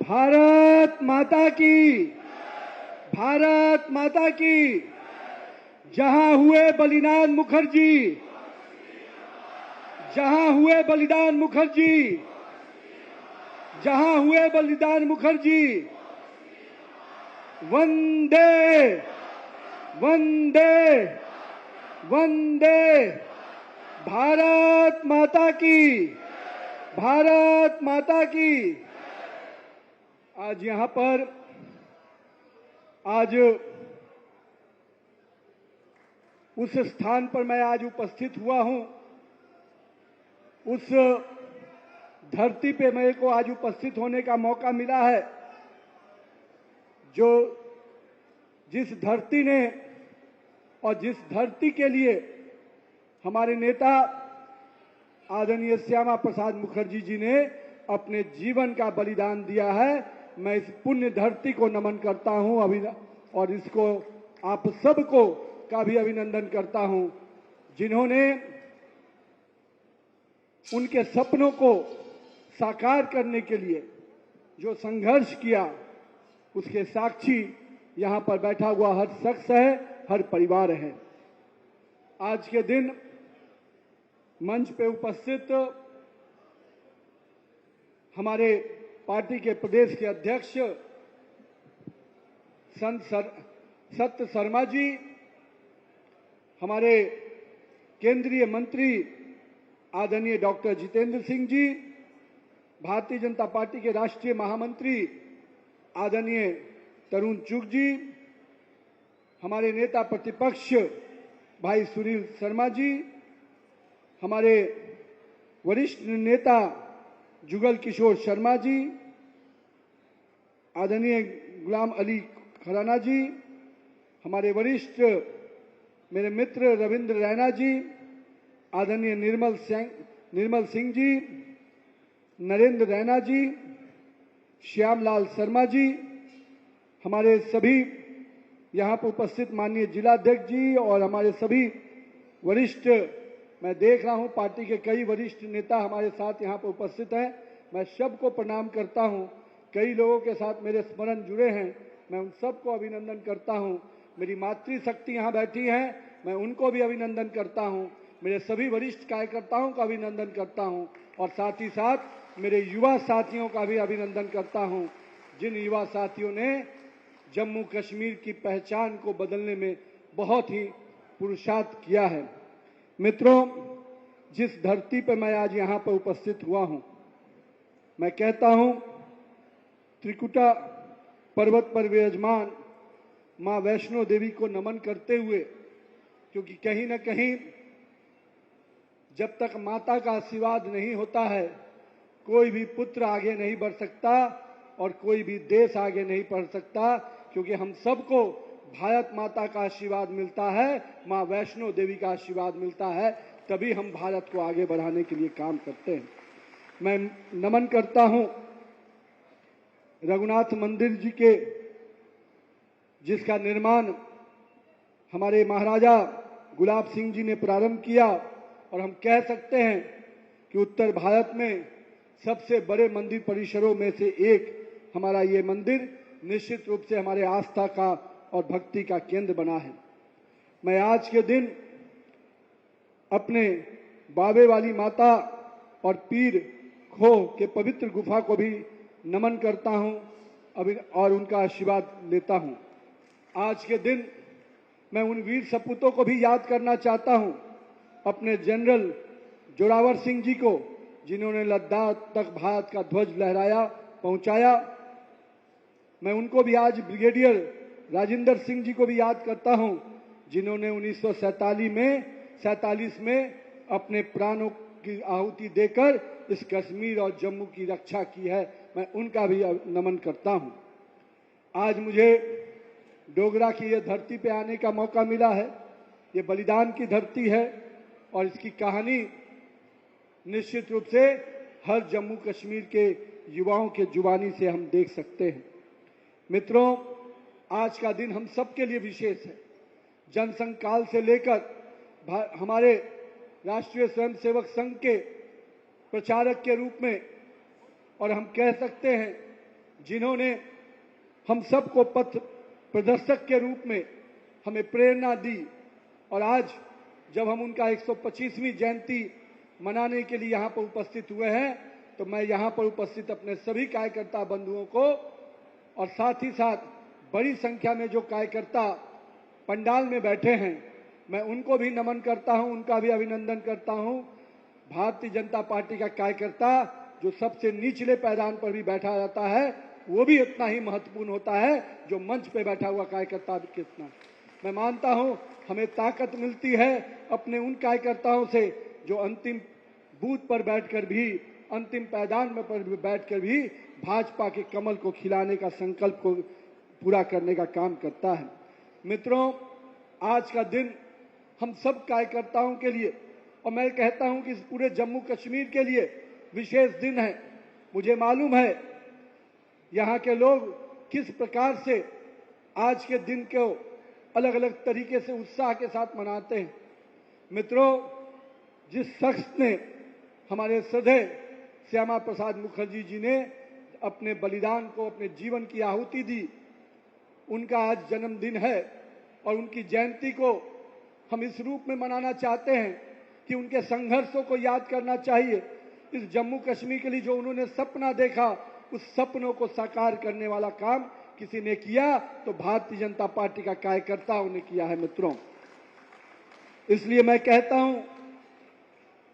भारत माता की, भारत माता की। जहां हुए बलिदान मुखर्जी, जहां हुए बलिदान मुखर्जी, जहां हुए बलिदान मुखर्जी। वंदे वंदे वंदे भारत माता की, भारत माता की। आज यहां पर उस स्थान पर मैं आज उपस्थित हुआ हूं, उस धरती पे मेरे को आज उपस्थित होने का मौका मिला है, जो जिस धरती ने और जिस धरती के लिए हमारे नेता आदरणीय श्यामा प्रसाद मुखर्जी जी ने अपने जीवन का बलिदान दिया है। मैं इस पुण्य धरती को नमन करता हूं और इसको आप सबको का भी अभिनंदन करता हूं, जिन्होंने उनके सपनों को साकार करने के लिए जो संघर्ष किया, उसके साक्षी यहां पर बैठा हुआ हर शख्स है, हर परिवार है। आज के दिन मंच पे उपस्थित हमारे पार्टी के प्रदेश के अध्यक्ष सत्य शर्मा जी, हमारे केंद्रीय मंत्री आदरणीय डॉक्टर जितेंद्र सिंह जी, भारतीय जनता पार्टी के राष्ट्रीय महामंत्री आदरणीय तरुण चुग जी, हमारे नेता प्रतिपक्ष भाई सुनील शर्मा जी, हमारे वरिष्ठ नेता जुगल किशोर शर्मा जी, आदरणीय गुलाम अली खराना जी, हमारे वरिष्ठ मेरे मित्र रविंद्र रैना जी, आदरणीय निर्मल सिंह जी, नरेंद्र रैना जी, श्यामलाल शर्मा जी, हमारे सभी यहाँ पर उपस्थित माननीय जिलाध्यक्ष जी और हमारे सभी वरिष्ठ, मैं देख रहा हूँ पार्टी के कई वरिष्ठ नेता हमारे साथ यहाँ पर उपस्थित हैं। मैं सबको प्रणाम करता हूँ। कई लोगों के साथ मेरे स्मरण जुड़े हैं, मैं उन सबको अभिनंदन करता हूँ। मेरी मातृशक्ति यहाँ बैठी है, मैं उनको भी अभिनंदन करता हूँ। मेरे सभी वरिष्ठ कार्यकर्ताओं का अभिनंदन करता हूँ और साथ ही साथ मेरे युवा साथियों का भी अभिनंदन करता हूँ, जिन युवा साथियों ने जम्मू कश्मीर की पहचान को बदलने में बहुत ही पुरुषार्थ किया है। मित्रों, जिस धरती पर मैं आज यहाँ पर उपस्थित हुआ हूँ, मैं कहता हूँ त्रिकुटा पर्वत पर विराजमान मां वैष्णो देवी को नमन करते हुए, क्योंकि कहीं न कहीं जब तक माता का आशीर्वाद नहीं होता है, कोई भी पुत्र आगे नहीं बढ़ सकता और कोई भी देश आगे नहीं बढ़ सकता, क्योंकि हम सबको भारत माता का आशीर्वाद मिलता है, मां वैष्णो देवी का आशीर्वाद मिलता है, तभी हम भारत को आगे बढ़ाने के लिए काम करते हैं। मैं नमन करता हूं रघुनाथ मंदिर जी के, जिसका निर्माण हमारे महाराजा गुलाब सिंह जी ने प्रारंभ किया, और हम कह सकते हैं कि उत्तर भारत में सबसे बड़े मंदिर परिसरों में से एक हमारा ये मंदिर निश्चित रूप से हमारे आस्था का और भक्ति का केंद्र बना है। मैं आज के दिन अपने बाबे वाली माता और पीर खोह के पवित्र गुफा को भी नमन करता हूं और उनका आशीर्वाद लेता हूं। आज के दिन मैं उन वीर सपूतों को भी याद करना चाहता हूं, अपने जनरल जोरावर सिंह जी को, जिन्होंने लद्दाख तक भारत का ध्वज लहराया पहुंचाया। मैं उनको भी आज ब्रिगेडियर राजेंद्र सिंह जी को भी याद करता हूं, जिन्होंने 1947 में अपने प्राणों की आहुति देकर इस कश्मीर और जम्मू की रक्षा की है। मैं उनका भी नमन करता हूं। आज मुझे डोगरा की यह धरती पे आने का मौका मिला है। ये बलिदान की धरती है और इसकी कहानी निश्चित रूप से हर जम्मू कश्मीर के युवाओं के जुबानी से हम देख सकते हैं। मित्रों, आज का दिन हम सबके लिए विशेष है। जनसंघ काल से लेकर हमारे राष्ट्रीय स्वयंसेवक संघ के प्रचारक के रूप में, और हम कह सकते हैं जिन्होंने हम सबको पथ प्रदर्शक के रूप में हमें प्रेरणा दी। और आज जब हम उनका 125वीं जयंती मनाने के लिए यहाँ पर उपस्थित हुए हैं, तो मैं यहाँ पर उपस्थित अपने सभी कार्यकर्ता बंधुओं को और साथ ही साथ बड़ी संख्या में जो कार्यकर्ता पंडाल में बैठे हैं, मैं उनको भी नमन करता हूं, उनका भी अभिनंदन करता हूं। भारतीय जनता पार्टी का कार्यकर्ता जो सबसे निचले पायदान पर भी बैठा रहता है, वो भी उतना ही महत्वपूर्ण होता है जो मंच पे बैठा हुआ कार्यकर्ता भी कितना। मैं मानता हूं हमें ताकत मिलती है अपने उन कार्यकर्ताओं से जो अंतिम बूथ पर बैठकर भी, अंतिम पायदान में पर बैठकर भी भाजपा के कमल को खिलाने का संकल्प को पूरा करने का काम करता है। मित्रों, आज का दिन हम सब कार्यकर्ताओं के लिए और मैं कहता हूं कि इस पूरे जम्मू कश्मीर के लिए विशेष दिन है। मुझे मालूम है यहाँ के लोग किस प्रकार से आज के दिन को अलग अलग तरीके से उत्साह के साथ मनाते हैं। मित्रों, जिस शख्स ने हमारे श्रद्धेय श्यामा प्रसाद मुखर्जी जी ने अपने बलिदान को, अपने जीवन की आहुति दी, उनका आज जन्मदिन है और उनकी जयंती को हम इस रूप में मनाना चाहते हैं कि उनके संघर्षों को याद करना चाहिए। इस जम्मू कश्मीर के लिए जो उन्होंने सपना देखा, उस सपनों को साकार करने वाला काम किसी ने किया तो भारतीय जनता पार्टी का कार्यकर्ताओं ने किया है। मित्रों, इसलिए मैं कहता हूं,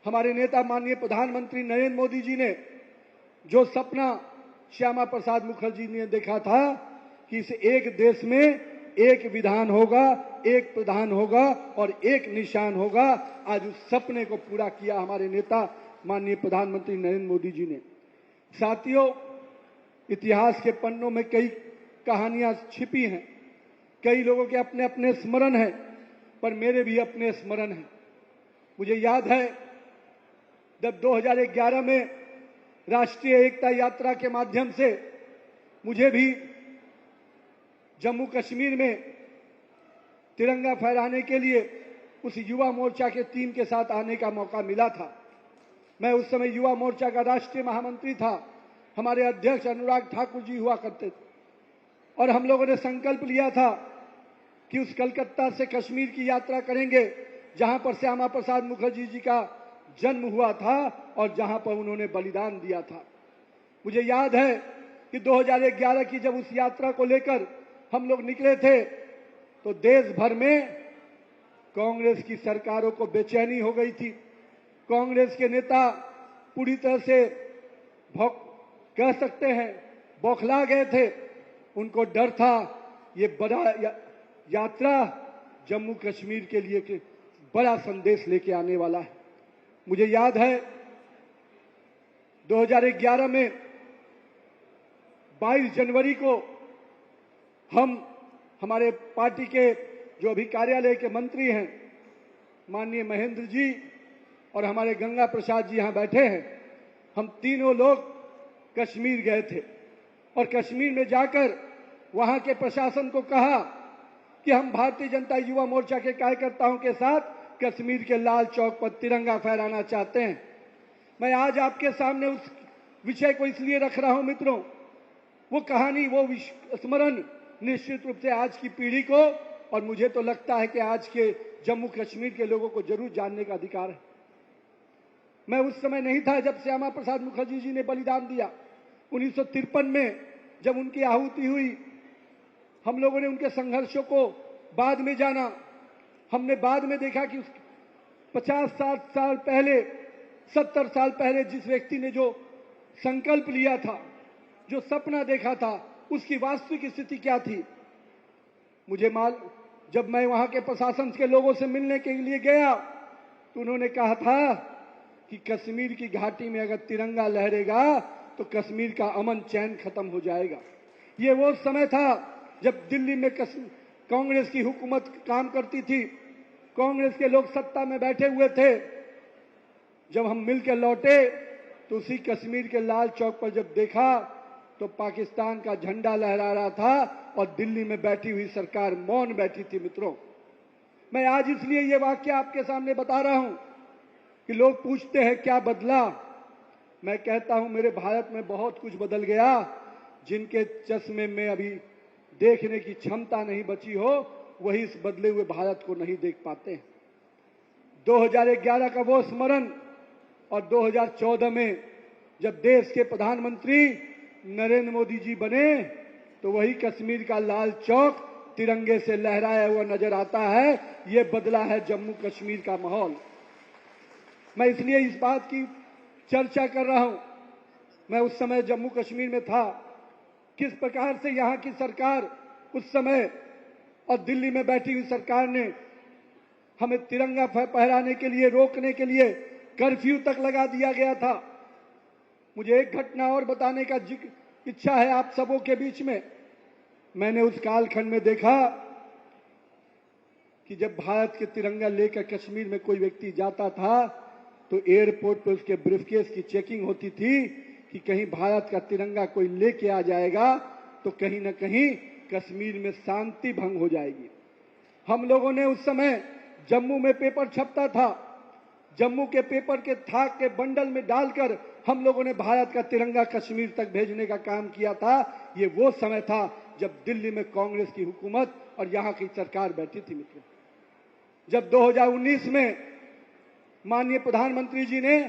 हमारे नेता माननीय प्रधानमंत्री नरेंद्र मोदी जी ने जो सपना श्यामा प्रसाद मुखर्जी ने देखा था कि इस एक देश में एक विधान होगा, एक प्रधान होगा और एक निशान होगा, आज उस सपने को पूरा किया हमारे नेता माननीय प्रधानमंत्री नरेंद्र मोदी जी ने। साथियों, इतिहास के पन्नों में कई कहानियां छिपी हैं, कई लोगों के अपने अपने स्मरण हैं, पर मेरे भी अपने स्मरण हैं। मुझे याद है जब 2011 में राष्ट्रीय एकता यात्रा के माध्यम से मुझे भी जम्मू कश्मीर में तिरंगा फहराने के लिए उस युवा मोर्चा के टीम के साथ आने का मौका मिला था। मैं उस समय युवा मोर्चा का राष्ट्रीय महामंत्री था, हमारे अध्यक्ष अनुराग ठाकुर जी हुआ करते थे और हम लोगों ने संकल्प लिया था कि उस कलकत्ता से कश्मीर की यात्रा करेंगे जहां पर श्यामा प्रसाद मुखर्जी जी का जन्म हुआ था और जहां पर उन्होंने बलिदान दिया था। मुझे याद है कि 2011 की जब उस यात्रा को लेकर हम लोग निकले थे तो देश भर में कांग्रेस की सरकारों को बेचैनी हो गई थी। कांग्रेस के नेता पूरी तरह से कह सकते हैं बौखला गए थे। उनको डर था ये बड़ा यात्रा जम्मू कश्मीर के लिए बड़ा संदेश लेके आने वाला है। मुझे याद है 2011 में 22 जनवरी को हम हमारे पार्टी के जो अभी कार्यालय के मंत्री हैं माननीय महेंद्र जी और हमारे गंगा प्रसाद जी यहां बैठे हैं, हम तीनों लोग कश्मीर गए थे और कश्मीर में जाकर वहां के प्रशासन को कहा कि हम भारतीय जनता युवा मोर्चा के कार्यकर्ताओं के साथ कश्मीर के लाल चौक पर तिरंगा फहराना चाहते हैं। मैं आज आपके सामने उस विषय को इसलिए रख रहा हूं मित्रों, वो कहानी, वो स्मरण निश्चित रूप से आज की पीढ़ी को और मुझे तो लगता है कि आज के जम्मू कश्मीर के लोगों को जरूर जानने का अधिकार है। मैं उस समय नहीं था जब श्यामा प्रसाद मुखर्जी जी ने बलिदान दिया। 1953 में जब उनकी आहुति हुई, हम लोगों ने उनके संघर्षों को बाद में जाना। हमने बाद में देखा कि 50-60 साल पहले, 70 साल पहले जिस व्यक्ति ने जो संकल्प लिया था, जो सपना देखा था, उसकी वास्तविक स्थिति क्या थी। मुझे जब मैं वहां के प्रशासन के लोगों से मिलने के लिए गया तो उन्होंने कहा था कि कश्मीर की घाटी में अगर तिरंगा लहरेगा तो कश्मीर का अमन चैन खत्म हो जाएगा। ये वो समय था जब दिल्ली में कांग्रेस की हुकूमत काम करती थी, कांग्रेस के लोग सत्ता में बैठे हुए थे। जब हम मिलकर लौटे तो उसी कश्मीर के लाल चौक पर जब देखा तो पाकिस्तान का झंडा लहरा रहा था और दिल्ली में बैठी हुई सरकार मौन बैठी थी। मित्रों, मैं आज इसलिए ये वाक्य आपके सामने बता रहा हूं कि लोग पूछते हैं क्या बदला। मैं कहता हूं मेरे भारत में बहुत कुछ बदल गया। जिनके चश्मे में अभी देखने की क्षमता नहीं बची हो, वही इस बदले हुए भारत को नहीं देख पाते हैं। 2011 का वो स्मरण और 2014 में जब देश के प्रधानमंत्री नरेंद्र मोदी जी बने तो वही कश्मीर का लाल चौक तिरंगे से लहराया हुआ नजर आता है। ये बदला है जम्मू कश्मीर का माहौल। मैं इसलिए इस बात की चर्चा कर रहा हूं। मैं उस समय जम्मू कश्मीर में था, किस प्रकार से यहां की सरकार उस समय और दिल्ली में बैठी हुई सरकार ने हमें तिरंगा फहराने के लिए, रोकने के लिए कर्फ्यू तक लगा दिया गया था। मुझे एक घटना और बताने का इच्छा है आप सबों के बीच में। मैंने उस कालखंड में देखा कि जब भारत के तिरंगा लेकर कश्मीर में कोई व्यक्ति जाता था तो एयरपोर्ट पर उसके ब्रीफकेस की चेकिंग होती थी कि कहीं भारत का तिरंगा कोई लेके आ जाएगा तो कहीं न कहीं कश्मीर में शांति भंग हो जाएगी। हम लोगों ने उस समय जम्मू में पेपर छपता था, जम्मू के पेपर के थाक के बंडल में डालकर हम लोगों ने भारत का तिरंगा कश्मीर तक भेजने का काम किया था। ये वो समय था जब दिल्ली में कांग्रेस की हुकूमत और यहां की सरकार बैठी थी मित्रों। जब 2019 में माननीय प्रधानमंत्री जी ने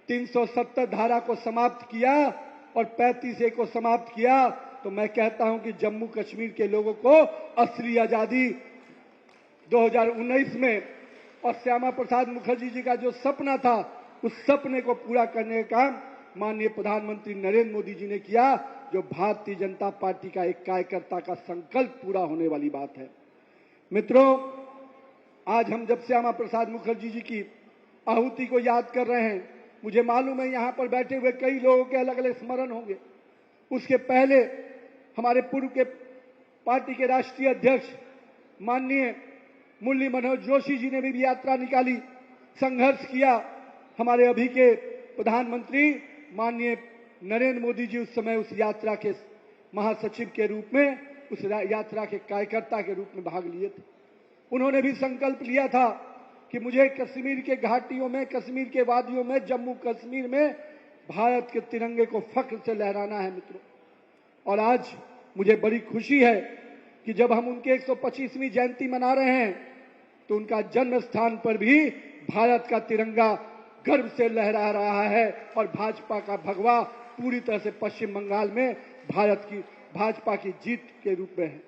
370 धारा को समाप्त किया और 35A को समाप्त किया, तो मैं कहता हूं कि जम्मू कश्मीर के लोगों को असली आजादी 2019 में और श्यामा प्रसाद मुखर्जी जी का जो सपना था, उस सपने को पूरा करने का काम माननीय प्रधानमंत्री नरेंद्र मोदी जी ने किया, जो भारतीय जनता पार्टी का एक कार्यकर्ता का संकल्प पूरा होने वाली बात है। मित्रों, आज हम जब श्यामा प्रसाद मुखर्जी जी की आहुति को याद कर रहे हैं, मुझे मालूम है यहां पर बैठे हुए कई लोगों के अलग अलग स्मरण होंगे। उसके पहले हमारे पूर्व के पार्टी के राष्ट्रीय अध्यक्ष माननीय मुरली मनोहर जोशी जी ने भी यात्रा निकाली, संघर्ष किया। हमारे अभी के प्रधानमंत्री माननीय नरेंद्र मोदी जी उस समय उस यात्रा के महासचिव के रूप में, उस यात्रा के कार्यकर्ता के रूप में भाग लिए थे। उन्होंने भी संकल्प लिया था कि मुझे कश्मीर के घाटियों में, कश्मीर के वादियों में, जम्मू कश्मीर में भारत के तिरंगे को फख्र से लहराना है मित्रों। और आज मुझे बड़ी खुशी है कि जब हम उनके 125वीं जयंती मना रहे हैं तो उनका जन्म स्थान पर भी भारत का तिरंगा गर्व से लहरा रहा है और भाजपा का भगवा पूरी तरह से पश्चिम बंगाल में भारत की भाजपा की जीत के रूप में है।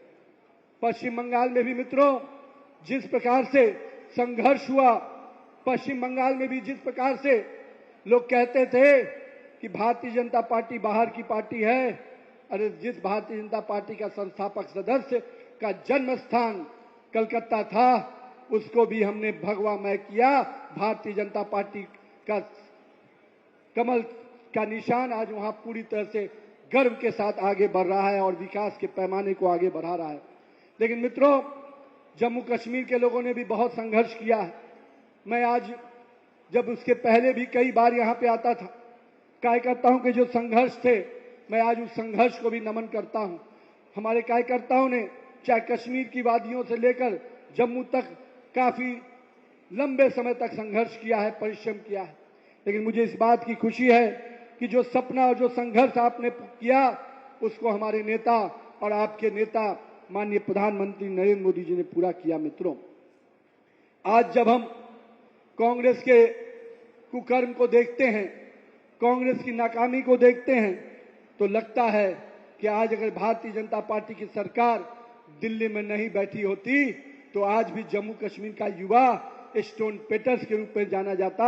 पश्चिम बंगाल में भी मित्रों जिस प्रकार से संघर्ष हुआ, पश्चिम बंगाल में भी जिस प्रकार से लोग कहते थे कि भारतीय जनता पार्टी बाहर की पार्टी है, अरे जिस भारतीय जनता पार्टी का संस्थापक सदस्य का जन्म स्थान कलकत्ता था, उसको भी हमने भगवामय किया। भारतीय जनता पार्टी का कमल का निशान आज वहां पूरी तरह से गर्व के साथ आगे बढ़ रहा है और विकास के पैमाने को आगे बढ़ा रहा है। लेकिन मित्रों, जम्मू कश्मीर के लोगों ने भी बहुत संघर्ष किया है। मैं आज जब उसके पहले भी कई बार यहां पे आता था, कार्यकर्ताओं के जो संघर्ष थे, मैं आज उस संघर्ष को भी नमन करता हूं। हमारे कार्यकर्ताओं ने चाहे कश्मीर की वादियों से लेकर जम्मू तक काफी लंबे समय तक संघर्ष किया है, परिश्रम किया है। लेकिन मुझे इस बात की खुशी है कि जो सपना और जो संघर्ष आपने किया, उसको हमारे नेता और आपके नेता माननीय प्रधानमंत्री नरेंद्र मोदी जी ने पूरा किया। मित्रों, आज जब हम कांग्रेस के कुकर्म को देखते हैं, कांग्रेस की नाकामी को देखते हैं, तो लगता है कि आज अगर भारतीय जनता पार्टी की सरकार दिल्ली में नहीं बैठी होती तो आज भी जम्मू कश्मीर का युवा स्टोन पेटर्स के रूप में जाना जाता,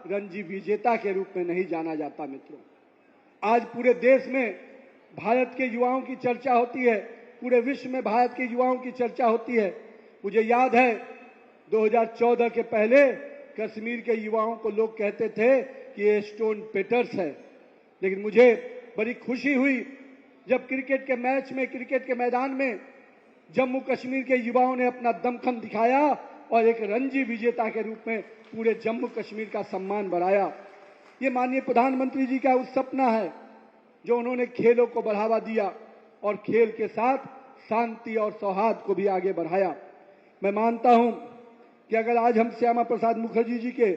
रणजी विजेता के रूप में नहीं जाना जाता। मित्रों, आज पूरे देश में भारत के युवाओं की चर्चा होती है, पूरे विश्व में भारत के युवाओं की चर्चा होती है। मुझे याद है 2014 के पहले कश्मीर के युवाओं को लोग कहते थे कि ये स्टोन पेटर्स है। लेकिन मुझे बड़ी खुशी हुई जब क्रिकेट के मैच में, क्रिकेट के मैदान में जम्मू कश्मीर के युवाओं ने अपना दमखम दिखाया और एक रणजी विजेता के रूप में पूरे जम्मू कश्मीर का सम्मान बढ़ाया। ये माननीय प्रधानमंत्री जी का उस सपना है जो उन्होंने खेलों को बढ़ावा दिया और खेल के साथ शांति और सौहार्द को भी आगे बढ़ाया। मैं मानता हूं कि अगर आज हम श्यामा प्रसाद मुखर्जी जी के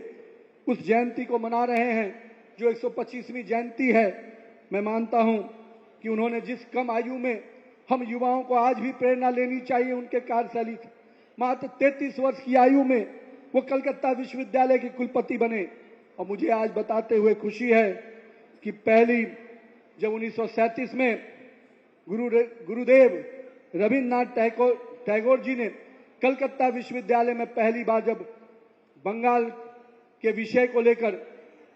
उस जयंती को मना रहे हैं जो 125वीं जयंती है, मैं मानता हूं कि उन्होंने जिस कम आयु में, हम युवाओं को आज भी प्रेरणा लेनी चाहिए उनके कार्यशैली से, मात्र 33 वर्ष की आयु में वो कलकत्ता विश्वविद्यालय के कुलपति बने। और मुझे आज बताते हुए खुशी है कि पहली जब 1937 में गुरुदेव रविन्द्रनाथ टैगोर जी ने कलकत्ता विश्वविद्यालय में पहली बार जब बंगाल के विषय को लेकर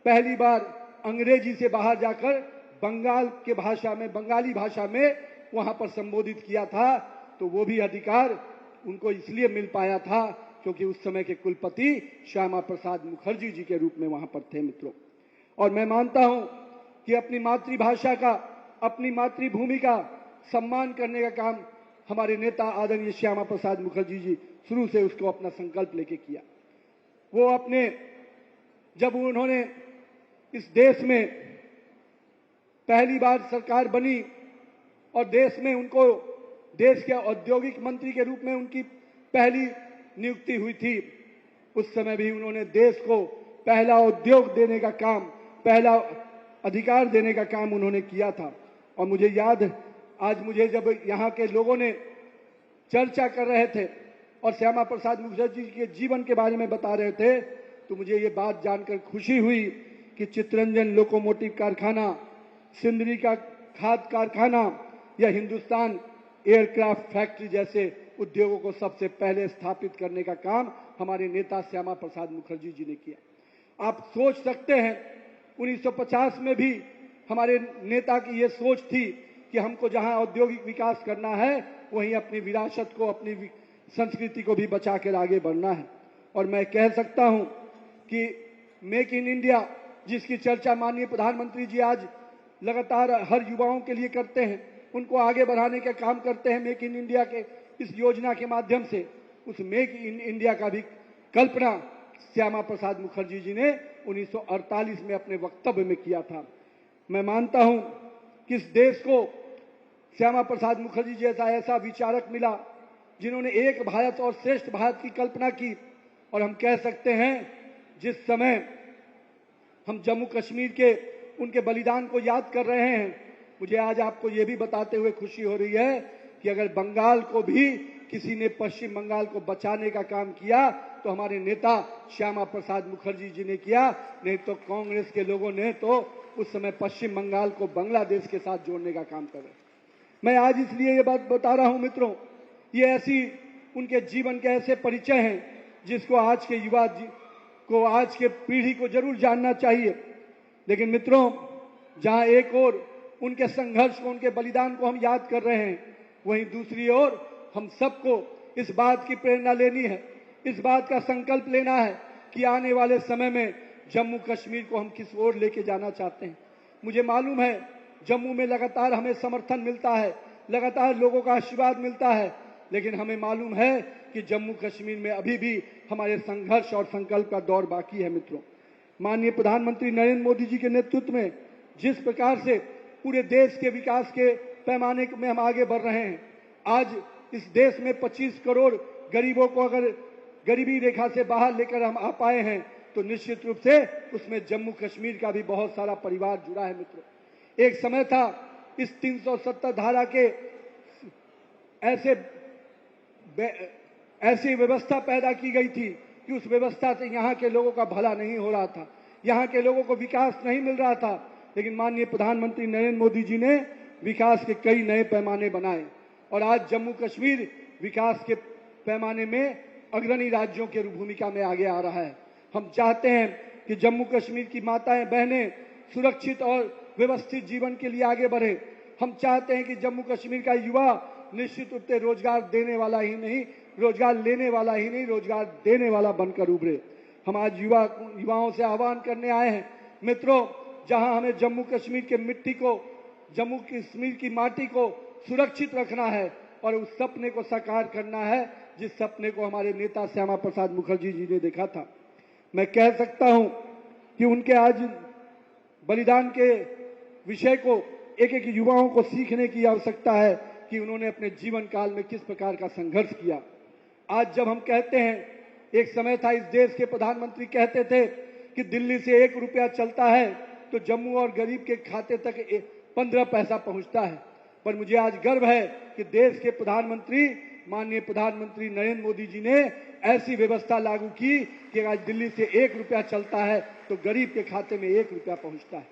पहली बार अंग्रेजी से बाहर जाकर बंगाल के भाषा में, बंगाली भाषा में वहां पर संबोधित किया था, तो वो भी अधिकार उनको इसलिए मिल पाया था क्योंकि उस समय के कुलपति श्यामा प्रसाद मुखर्जी जी के रूप में वहां पर थे मित्रों। और मैं मानता हूं कि अपनी मातृभाषा का, अपनी मातृभूमि का सम्मान करने का काम हमारे नेता आदरणीय श्यामा प्रसाद मुखर्जी जी शुरू से उसको अपना संकल्प लेके किया। वो अपने, जब उन्होंने इस देश में पहली बार सरकार बनी और देश में उनको देश के औद्योगिक मंत्री के रूप में उनकी पहली नियुक्ति हुई थी, उस समय भी उन्होंने देश को पहला उद्योग देने का काम, पहला अधिकार देने का काम उन्होंने किया था। और मुझे याद, आज मुझे जब यहाँ के लोगों ने चर्चा कर रहे थे और श्यामा प्रसाद मुखर्जी जी के जीवन के बारे में बता रहे थे, तो मुझे ये बात जानकर खुशी हुई कि चित्तरंजन लोकोमोटिव कारखाना, सिंदरी का खाद कारखाना या हिंदुस्तान एयरक्राफ्ट फैक्ट्री जैसे उद्योगों को सबसे पहले स्थापित करने का काम हमारे नेता श्यामा प्रसाद मुखर्जी जी ने किया। आप सोच सकते हैं 1950 में भी हमारे नेता की ये सोच थी कि हमको जहां औद्योगिक विकास करना है वहीं अपनी विरासत को, अपनी संस्कृति को भी बचा कर आगे बढ़ना है। और मैं कह सकता हूं कि मेक इन इंडिया, जिसकी चर्चा माननीय प्रधानमंत्री जी आज लगातार हर युवाओं के लिए करते हैं, उनको आगे बढ़ाने का काम करते हैं मेक इन इंडिया के इस योजना के माध्यम से, उस मेक इन इंडिया का भी कल्पना श्यामा प्रसाद मुखर्जी जी ने 1948 में अपने वक्तव्य में किया था। मैं मानता हूं कि इस देश को श्यामा प्रसाद मुखर्जी जैसा ऐसा विचारक मिला जिन्होंने एक भारत और श्रेष्ठ भारत की कल्पना की। और हम कह सकते हैं जिस समय हम जम्मू कश्मीर के उनके बलिदान को याद कर रहे हैं, मुझे आज आपको ये भी बताते हुए खुशी हो रही है कि अगर बंगाल को भी किसी ने पश्चिम बंगाल को बचाने का काम किया तो हमारे नेता श्यामा प्रसाद मुखर्जी जी ने किया, नहीं तो कांग्रेस के लोगों ने तो उस समय पश्चिम बंगाल को बांग्लादेश के साथ जोड़ने का काम कर रहे। मैं आज इसलिए ये बात बता रहा हूं मित्रों, ये ऐसी उनके जीवन के ऐसे परिचय हैं जिसको आज के युवा को, आज के पीढ़ी को जरूर जानना चाहिए। लेकिन मित्रों, जहां एक ओर उनके संघर्ष को, उनके बलिदान को हम याद कर रहे हैं, वहीं दूसरी ओर हम सबको इस बात की प्रेरणा लेनी है, इस बात का संकल्प लेना है कि आने वाले समय में जम्मू कश्मीर को हम किस ओर लेके जाना चाहते हैं। मुझे मालूम है जम्मू में लगातार हमें समर्थन मिलता है, लगातार लोगों का आशीर्वाद मिलता है, लेकिन हमें मालूम है कि जम्मू कश्मीर में अभी भी हमारे संघर्ष और संकल्प का दौर बाकी है मित्रों। माननीय प्रधानमंत्री नरेंद्र मोदी जी के नेतृत्व में जिस प्रकार से पूरे देश के विकास के पैमाने में हम आगे बढ़ रहे हैं, आज इस देश में 25 करोड़ गरीबों को अगर गरीबी रेखा से बाहर लेकर हम आ पाए हैं, तो निश्चित रूप से उसमें जम्मू कश्मीर का भी बहुत सारा परिवार जुड़ा है मित्रों। एक समय था इस 370 धारा के ऐसी व्यवस्था पैदा की गई थी कि उस व्यवस्था से यहाँ के लोगों का भला नहीं हो रहा था, यहाँ के लोगों को विकास नहीं मिल रहा था। लेकिन माननीय प्रधानमंत्री नरेंद्र मोदी जी ने विकास के कई नए पैमाने बनाए और आज जम्मू कश्मीर विकास के पैमाने में अग्रणी राज्यों के भूमिका में आगे आ रहा है। हम चाहते हैं कि जम्मू कश्मीर की माताएं बहनें सुरक्षित और व्यवस्थित जीवन के लिए आगे बढ़े। हम चाहते हैं कि जम्मू कश्मीर का युवा निश्चित रूप से रोजगार देने वाला ही नहीं, रोजगार लेने वाला ही नहीं, रोजगार देने वाला बनकर उभरे। हम आज युवाओं से आह्वान करने आए हैं मित्रों, जहां हमें जम्मू कश्मीर के मिट्टी को, जम्मू कश्मीर की माटी को सुरक्षित रखना है और उस सपने को साकार करना है जिस सपने को हमारे नेता श्यामा प्रसाद मुखर्जी जी ने देखा था। मैं कह सकता हूं कि उनके आज बलिदान के विषय को एक एक युवाओं को सीखने की आवश्यकता है कि उन्होंने अपने जीवन काल में किस प्रकार का संघर्ष किया। आज जब हम कहते हैं, एक समय था इस देश के प्रधानमंत्री कहते थे कि दिल्ली से 1 रुपया चलता है तो जम्मू और गरीब के खाते तक 15 पैसा पहुंचता है। पर मुझे आज गर्व है कि देश के प्रधानमंत्री माननीय प्रधानमंत्री नरेंद्र मोदी जी ने ऐसी व्यवस्था लागू की कि आज दिल्ली से 1 रुपया चलता है तो गरीब के खाते में 1 रुपया पहुंचता है।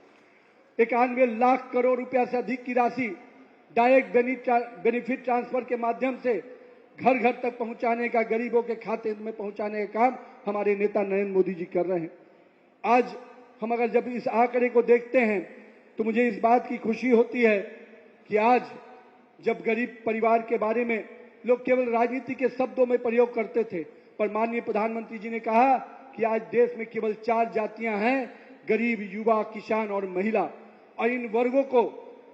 91 लाख करोड़ रुपया से अधिक की राशि डायरेक्ट बेनिफिट ट्रांसफर के माध्यम से घर घर तक पहुंचाने का, गरीबों के खाते में पहुंचाने का काम हमारे नेता नरेंद्र मोदी जी कर रहे हैं। आज हम अगर जब इस आंकड़े को देखते हैं तो मुझे इस बात की खुशी होती है कि आज जब गरीब परिवार के बारे में लोग केवल राजनीति के शब्दों में प्रयोग करते थे, पर माननीय प्रधानमंत्री जी ने कहा कि आज देश में केवल 4 जातियां हैं, गरीब, युवा, किसान और महिला। और इन वर्गों को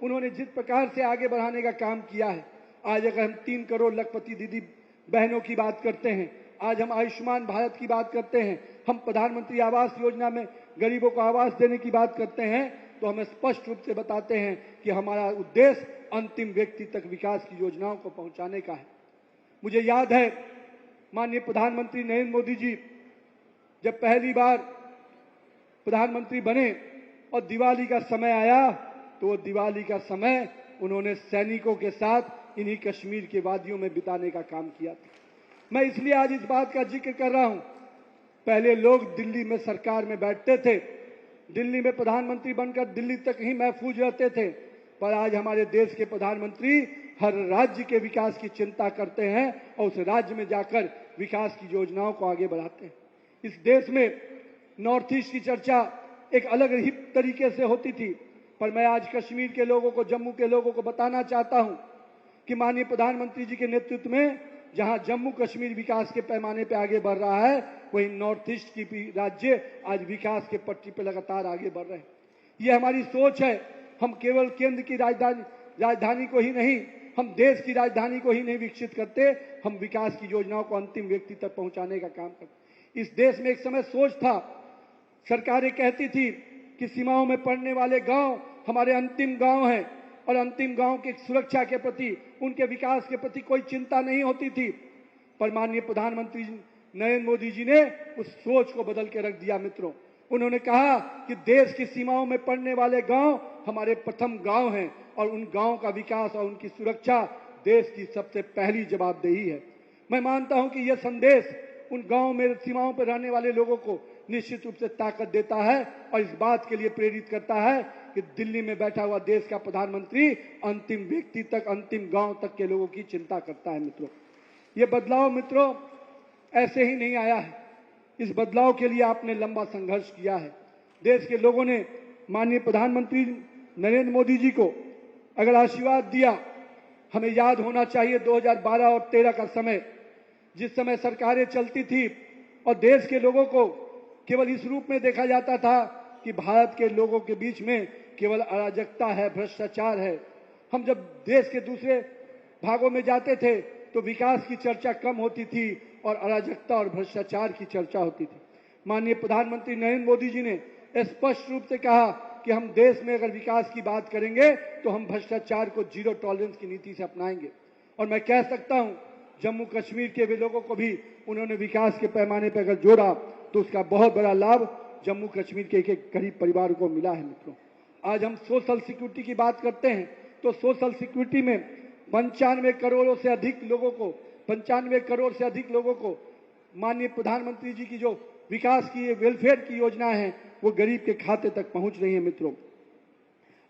उन्होंने जिस प्रकार से आगे बढ़ाने का काम किया है, आज अगर हम 3 करोड़ लखपति दीदी बहनों की बात करते हैं, आज हम आयुष्मान भारत की बात करते हैं, हम प्रधानमंत्री आवास योजना में गरीबों को आवास देने की बात करते हैं, तो हमें स्पष्ट रूप से बताते हैं कि हमारा उद्देश्य अंतिम व्यक्ति तक विकास की योजनाओं को पहुंचाने का है। मुझे याद है माननीय प्रधानमंत्री नरेंद्र मोदी जी जब पहली बार प्रधानमंत्री बने और दिवाली का समय आया, तो वो दिवाली का समय उन्होंने सैनिकों के साथ इन्हीं कश्मीर के वादियों में बिताने का काम किया था। मैं इसलिए आज इस बात का जिक्र कर रहा हूं, पहले लोग दिल्ली में सरकार में बैठते थे, दिल्ली में प्रधानमंत्री बनकर दिल्ली तक ही महफूज रहते थे, पर आज हमारे देश के प्रधानमंत्री हर राज्य के विकास की चिंता करते हैं और उस राज्य में जाकर विकास की योजनाओं को आगे बढ़ाते हैं। इस देश में नॉर्थ ईस्ट की चर्चा एक अलग ही तरीके से होती थी, पर मैं आज कश्मीर के लोगों को, जम्मू के लोगों को बताना चाहता हूं कि माननीय प्रधानमंत्री जी के नेतृत्व में जहां जम्मू कश्मीर विकास के पैमाने पर आगे बढ़ रहा है, वहीं नॉर्थ ईस्ट की भी राज्य आज विकास के पटरी पर लगातार आगे बढ़ रहे हैं। ये हमारी सोच है। हम केवल केंद्र की राजधानी को ही नहीं, हम देश की राजधानी को ही नहीं विकसित करते, हम विकास की योजनाओं को अंतिम व्यक्ति तक पहुंचाने का काम करते। इस देश में एक समय सोच था, सरकारें कहती थी कि सीमाओं में पड़ने वाले गांव हमारे अंतिम गांव हैं और अंतिम गांव की सुरक्षा के प्रति, उनके विकास के प्रति कोई चिंता नहीं होती थी। पर माननीय प्रधानमंत्री नरेंद्र मोदी जी ने उस सोच को बदल के रख दिया। मित्रों, उन्होंने कहा कि देश की सीमाओं में पड़ने वाले गांव हमारे प्रथम गांव हैं और उन गांव का विकास और उनकी सुरक्षा देश की सबसे पहली जवाबदेही है। मैं मानता हूं कि यह संदेश उन गांव में सीमाओं पर रहने वाले लोगों को निश्चित रूप से ताकत देता है और इस बात के लिए प्रेरित करता है कि दिल्ली में बैठा हुआ देश का प्रधानमंत्री अंतिम व्यक्ति तक, अंतिम गांव तक के लोगों की चिंता करता है। मित्रों, ये बदलाव मित्रों ऐसे ही नहीं आया है। इस बदलाव के लिए आपने लंबा संघर्ष किया है। देश के लोगों ने माननीय प्रधानमंत्री नरेंद्र मोदी जी को अगर आशीर्वाद दिया, हमें याद होना चाहिए 2012 और 13 का समय, जिस समय सरकारें चलती थी और देश के लोगों को केवल इस रूप में देखा जाता था कि भारत के लोगों के बीच में केवल अराजकता है, भ्रष्टाचार है। हम जब देश के दूसरे भागों में जाते थे तो विकास की चर्चा कम होती थी और अराजकता और भ्रष्टाचार की चर्चा होती थी। माननीय प्रधानमंत्री नरेंद्र मोदी जी ने स्पष्ट रूप से कहा कि हम देश में अगर विकास की बात करेंगे तो हम भ्रष्टाचार को जीरो टॉलरेंस की नीति से अपनाएंगे। और मैं कह सकता हूं, जम्मू कश्मीर के भी लोगों को भी उन्होंने विकास के पैमाने पर अगर जोड़ा तो उसका बहुत बड़ा लाभ जम्मू कश्मीर के एक गरीब परिवार को मिला है। मित्रों, आज हम सोशल सिक्योरिटी की बात करते हैं तो सोशल सिक्योरिटी में 95 करोड़ से अधिक लोगों को माननीय प्रधानमंत्री जी की जो विकास की वेलफेयर की योजना है वो गरीब के खाते तक पहुंच रही है। मित्रों,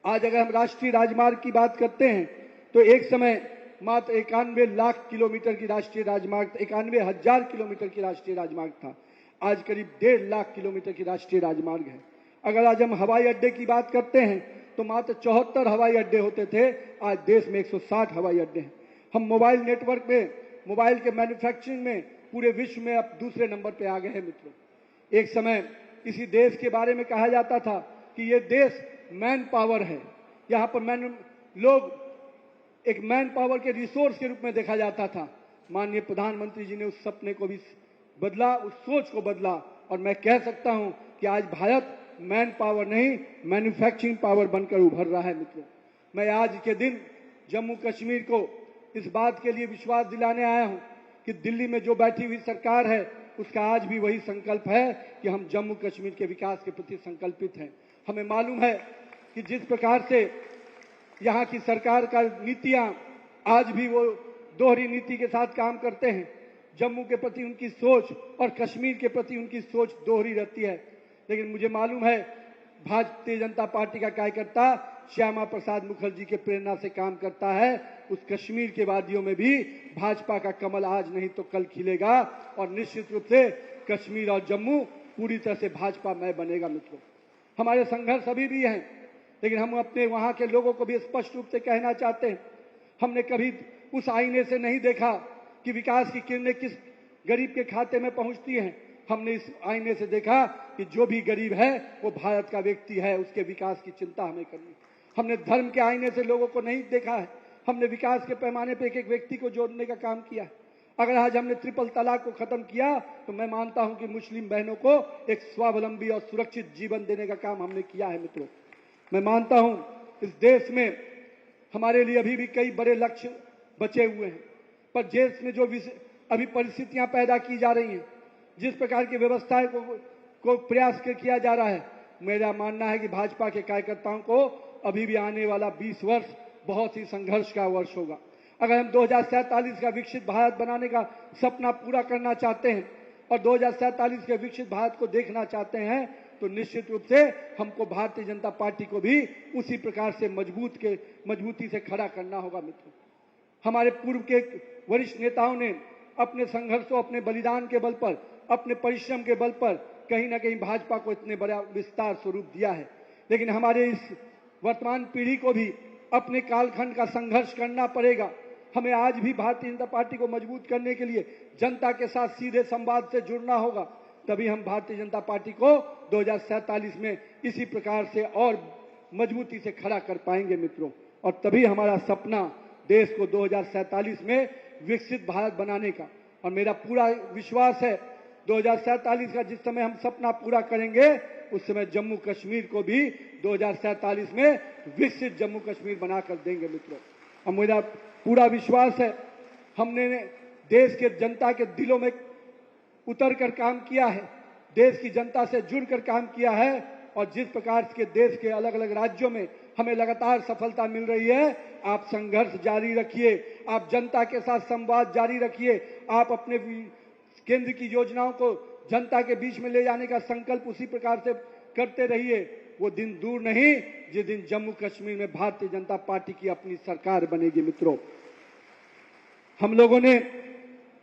आज अगर हम राष्ट्रीय राजमार्ग की बात करते हैं तो एक समय मात्र 91 लाख किलोमीटर की राष्ट्रीय राजमार्ग, 91,000 किलोमीटर की राष्ट्रीय राजमार्ग था, आज करीब 1.5 लाख किलोमीटर की राष्ट्रीय राजमार्ग है। अगर आज हम हवाई अड्डे की बात करते हैं तो मात्र 74 हवाई अड्डे होते थे, आज देश में 160 हवाई अड्डे हैं। हम मोबाइल नेटवर्क में, मोबाइल के मैन्युफैक्चरिंग में पूरे विश्व में अब दूसरे नंबर पे आ गए हैं। मित्रों, एक समय इसी देश के बारे में कहा जाता था कि ये देश मैन पावर है, यहाँ पर लोग एक मैन पावर के रिसोर्स के रूप में देखा जाता था। माननीय प्रधानमंत्री जी ने उस सपने को भी बदला, उस सोच को बदला और मैं कह सकता हूं कि आज भारत मैन पावर नहीं, मैन्युफैक्चरिंग पावर बनकर उभर रहा है। मित्रों, मैं आज के दिन जम्मू कश्मीर को इस बात के लिए विश्वास दिलाने आया हूं कि दिल्ली में जो बैठी हुई सरकार है उसका आज भी वही संकल्प है कि हम जम्मू कश्मीर के विकास के प्रति संकल्पित हैं। हमें मालूम है कि जिस प्रकार से यहाँ की सरकार का नीतियां आज भी वो दोहरी नीति के साथ काम करते हैं। जम्मू के प्रति उनकी सोच और कश्मीर के प्रति उनकी सोच दोहरी रहती है। लेकिन मुझे मालूम है भारतीय जनता पार्टी का कार्यकर्ता श्यामा प्रसाद मुखर्जी के प्रेरणा से काम करता है। उस कश्मीर के वादियों में भी भाजपा का कमल आज नहीं तो कल खिलेगा और निश्चित रूप से कश्मीर और जम्मू पूरी तरह से भाजपामय बनेगा। मित्रों, हमारे संघर्ष अभी भी हैं, लेकिन हम अपने वहां के लोगों को भी स्पष्ट रूप से कहना चाहते हैं, हमने कभी उस आईने से नहीं देखा कि विकास की किरणें किस गरीब के खाते में पहुंचती हैं। हमने इस आईने से देखा कि जो भी गरीब है वो भारत का व्यक्ति है, उसके विकास की चिंता हमें करनी। हमने धर्म के आईने से लोगों को नहीं देखा है, हमने विकास के पैमाने पर एक एक व्यक्ति को जोड़ने का काम किया है। अगर आज हमने ट्रिपल तलाक को खत्म किया तो मैं मानता हूं कि मुस्लिम बहनों को एक स्वावलंबी और सुरक्षित जीवन देने का काम हमने किया है। मित्रों, मैं मानता हूं इस देश में हमारे लिए अभी भी कई बड़े लक्ष्य बचे हुए हैं, पर देश में जो अभी परिस्थितियां पैदा की जा रही हैं, जिस प्रकार की व्यवस्थाएं को प्रयास किया जा रहा है, मेरा मानना है कि भाजपा के कार्यकर्ताओं को अभी भी आने वाला 20 वर्ष बहुत ही संघर्ष का वर्ष होगा। अगर हम 2047 का विकसित भारत बनाने का सपना पूरा करना चाहते हैं और 2047 के विकसित भारत को देखना चाहते हैं तो निश्चित रूप से हमको भारतीय जनता पार्टी को भी उसी प्रकार से मजबूती से खड़ा करना होगा। मित्रों, हमारे पूर्व के वरिष्ठ नेताओं ने अपने संघर्षों, अपने बलिदान के बल पर, अपने परिश्रम के बल पर कहीं ना कहीं भाजपा को इतने बड़ा विस्तार स्वरूप दिया है। लेकिन हमारे इस वर्तमान पीढ़ी को भी अपने कालखंड का संघर्ष करना पड़ेगा। हमें आज भी भारतीय जनता पार्टी को मजबूत करने के लिए जनता के साथ सीधे संवाद से जुड़ना होगा, तभी हम भारतीय जनता पार्टी को 2047 में इसी प्रकार से और मजबूती से खड़ा कर पाएंगे। मित्रों, और तभी हमारा सपना देश को 2047 में विकसित भारत बनाने का, और मेरा पूरा विश्वास है 2047 का जिस समय हम सपना पूरा करेंगे उस समय जम्मू कश्मीर को भी 2047 में विकसित जम्मू कश्मीर बनाकर देंगे। मित्रों, और मेरा पूरा विश्वास है हमने देश के जनता के दिलों में उतर कर काम किया है, देश की जनता से जुड़कर काम किया है, और जिस प्रकार के देश के अलग अलग राज्यों में हमें लगातार सफलता मिल रही है, आप संघर्ष जारी रखिए, आप जनता के साथ संवाद जारी रखिए, आप अपने केंद्र की योजनाओं को जनता के बीच में ले जाने का संकल्प उसी प्रकार से करते रहिए। वो दिन दूर नहीं जिस दिन जम्मू कश्मीर में भारतीय जनता पार्टी की अपनी सरकार बनेगी। मित्रों, हम लोगों ने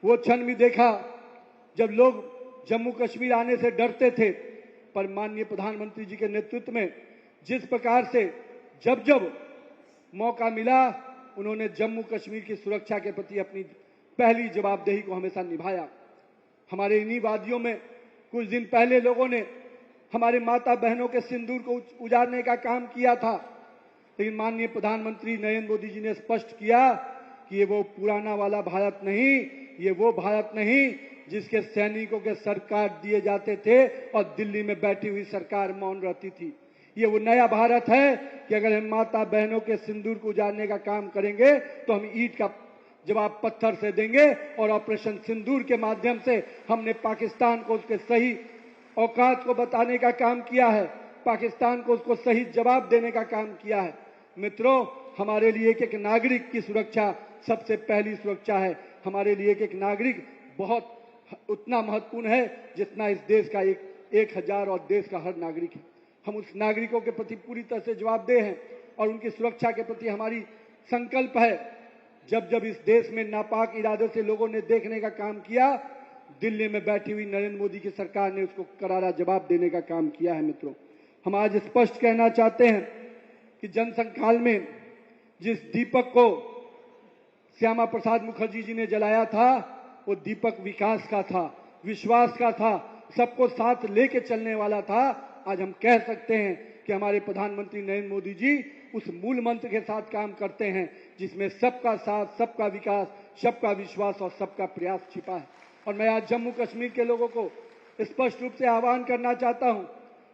वो क्षण भी देखा जब लोग जम्मू कश्मीर आने से डरते थे, पर माननीय प्रधानमंत्री जी के नेतृत्व में जिस प्रकार से जब जब मौका मिला उन्होंने जम्मू कश्मीर की सुरक्षा के प्रति अपनी पहली जवाबदेही को हमेशा निभाया। हमारे इन्हीं वादियों में कुछ दिन पहले लोगों ने हमारे माता बहनों के सिंदूर को उजाड़ने का काम किया था, लेकिन माननीय प्रधानमंत्री नरेंद्र मोदी जी ने स्पष्ट किया कि ये वो पुराना वाला भारत नहीं, ये वो भारत नहीं जिसके सैनिकों के सर काट दिए जाते थे और दिल्ली में बैठी हुई सरकार मौन रहती थी। ये वो नया भारत है कि अगर हम माता बहनों के सिंदूर को उजाड़ने का काम करेंगे तो हम ईंट का जवाब पत्थर से देंगे, और ऑपरेशन सिंदूर के माध्यम से हमने पाकिस्तान को उसके सही औकात को बताने का काम किया है, पाकिस्तान को उसको सही जवाब देने का काम किया है। मित्रों, हमारे लिए एक नागरिक की सुरक्षा सबसे पहली सुरक्षा है। हमारे लिए एक नागरिक बहुत उतना महत्वपूर्ण है जितना इस देश का 1,000 और देश का हर नागरिक है। हम उस नागरिकों के प्रति पूरी तरह से जवाबदेह हैं और उनकी सुरक्षा के प्रति हमारी संकल्प है। जब जब इस देश में नापाक इरादे से लोगों ने देखने का काम किया, दिल्ली में बैठी हुई नरेंद्र मोदी की सरकार ने उसको करारा जवाब देने का काम किया है। मित्रों, हम आज स्पष्ट कहना चाहते हैं कि जनसंघ काल में जिस दीपक को श्यामा प्रसाद मुखर्जी जी ने जलाया था वो दीपक विकास का था, विश्वास का था, सबको साथ लेके चलने वाला था। आज हम कह सकते हैं कि हमारे प्रधानमंत्री नरेंद्र मोदी जी उस मूल मंत्र के साथ काम करते हैं जिसमें सबका साथ, सबका विकास, सबका विश्वास और सबका प्रयास छिपा है। और मैं आज जम्मू कश्मीर के लोगों को स्पष्ट रूप से आह्वान करना चाहता हूं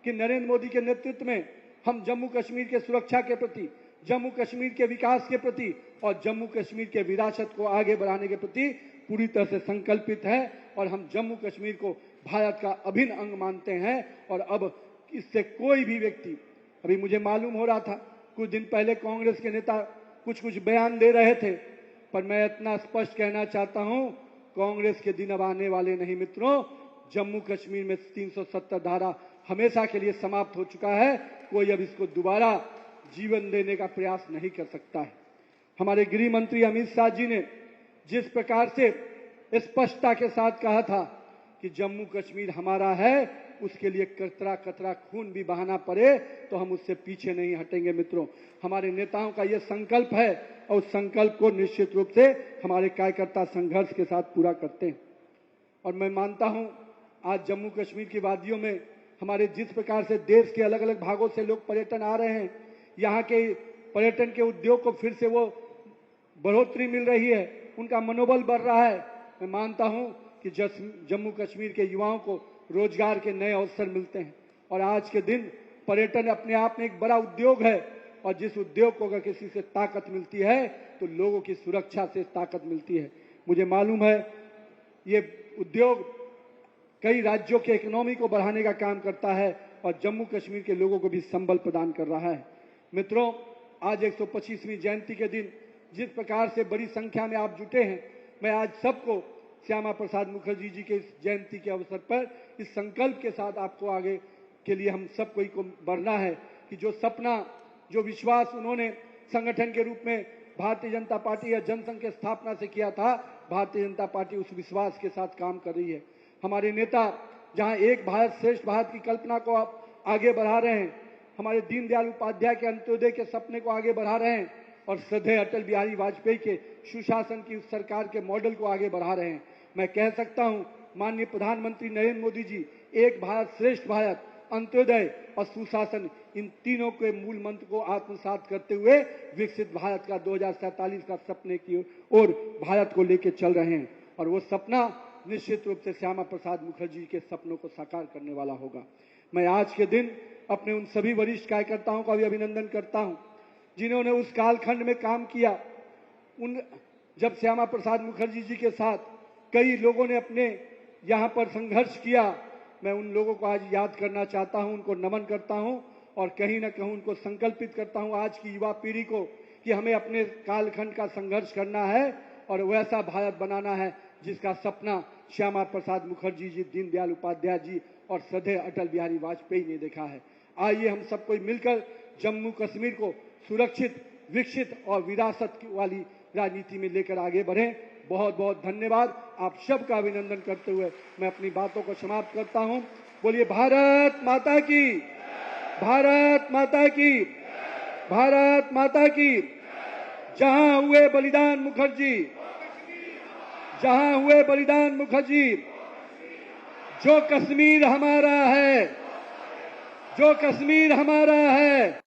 कि नरेंद्र मोदी के नेतृत्व में हम जम्मू कश्मीर के सुरक्षा के प्रति, जम्मू कश्मीर के विकास के प्रति और जम्मू कश्मीर के विरासत को आगे बढ़ाने के प्रति पूरी तरह से संकल्पित है, और हम जम्मू कश्मीर को भारत का अभिन्न अंग मानते हैं। और अब इससे कोई भी व्यक्ति, अभी मुझे मालूम हो रहा था कुछ दिन पहले कांग्रेस के नेता कुछ बयान दे रहे थे, पर मैं इतना स्पष्ट कहना चाहता हूं, कांग्रेस के दिन अब आने वाले नहीं मित्रों। जम्मू कश्मीर में 370 धारा हमेशा के लिए समाप्त हो चुका है। कोई अब इसको दोबारा जीवन देने का प्रयास नहीं कर सकता है। हमारे गृह मंत्री अमित शाह जी ने जिस प्रकार से स्पष्टता के साथ कहा था कि जम्मू कश्मीर हमारा है, उसके लिए कतरा कतरा खून भी बहाना पड़े तो हम उससे पीछे नहीं हटेंगे मित्रों। हमारे नेताओं का यह संकल्प है और उस संकल्प को निश्चित रूप से हमारे कार्यकर्ता संघर्ष के साथ पूरा करते हैं। और मैं मानता हूं, आज जम्मू कश्मीर की वादियों में हमारे जिस प्रकार से देश के अलग अलग भागों से लोग पर्यटन आ रहे हैं, यहाँ के पर्यटन के उद्योग को फिर से वो बढ़ोतरी मिल रही है, उनका मनोबल बढ़ रहा है। मैं मानता हूं कि जम्मू कश्मीर के युवाओं को रोजगार के नए अवसर मिलते हैं। और आज के दिन पर्यटन अपने आप में एक बड़ा उद्योग है, और जिस उद्योग को अगर किसी से ताकत मिलती है तो लोगों की सुरक्षा से ताकत मिलती है। मुझे मालूम है ये उद्योग कई राज्यों के इकोनॉमी को बढ़ाने का काम करता है और जम्मू कश्मीर के लोगों को भी संबल प्रदान कर रहा है। मित्रों, आज 125वीं जयंती के दिन जिस प्रकार से बड़ी संख्या में आप जुटे हैं, मैं आज सबको श्यामा प्रसाद मुखर्जी जी के इस जयंती के अवसर पर इस संकल्प के साथ आपको आगे के लिए हम सबको को बढ़ना है कि जो सपना, जो विश्वास उन्होंने संगठन के रूप में भारतीय जनता पार्टी या जनसंघ के स्थापना से किया था, भारतीय जनता पार्टी उस विश्वास के साथ काम कर रही है। हमारे नेता जहां एक भारत श्रेष्ठ भारत की कल्पना को आप आगे बढ़ा रहे हैं, हमारे दीनदयाल उपाध्याय के अंत्योदय के सपने को आगे बढ़ा रहे हैं और श्रद्धेय अटल बिहारी वाजपेयी के सुशासन की उस सरकार के मॉडल को आगे बढ़ा रहे हैं। मैं कह सकता हूं, माननीय प्रधानमंत्री नरेंद्र मोदी जी एक भारत श्रेष्ठ भारत, अंत्योदय और सुशासन, इन तीनों के मूल मंत्र को आत्मसात करते हुए विकसित भारत का 2047 का सपने की ओर भारत को लेकर चल रहे हैं। और वो सपना निश्चित रूप से श्यामा प्रसाद मुखर्जी के सपनों को साकार करने वाला होगा। मैं आज के दिन अपने उन सभी वरिष्ठ कार्यकर्ताओं का भी अभिनंदन करता हूं जिन्होंने उस कालखंड में काम किया। जब श्यामा प्रसाद मुखर्जी जी के साथ कई लोगों ने अपने यहाँ पर संघर्ष किया, मैं उन लोगों को आज याद करना चाहता हूं, उनको नमन करता हूं और कहीं ना कहीं उनको संकल्पित करता हूं आज की युवा पीढ़ी को कि हमें अपने कालखंड का संघर्ष करना है और वैसा भारत बनाना है जिसका सपना श्यामा प्रसाद मुखर्जी जी, दीनदयाल उपाध्याय जी और श्रद्धेय अटल बिहारी वाजपेयी ने देखा है। आइए हम सबको मिलकर जम्मू कश्मीर को सुरक्षित, विकसित और विरासत वाली राजनीति में लेकर आगे बढ़ें। बहुत बहुत धन्यवाद। आप सबका अभिनंदन करते हुए मैं अपनी बातों को समाप्त करता हूं। बोलिए भारत माता की, भारत माता की, भारत माता की। जहां हुए बलिदान मुखर्जी, जहां हुए बलिदान मुखर्जी, जो कश्मीर हमारा है, जो कश्मीर हमारा है।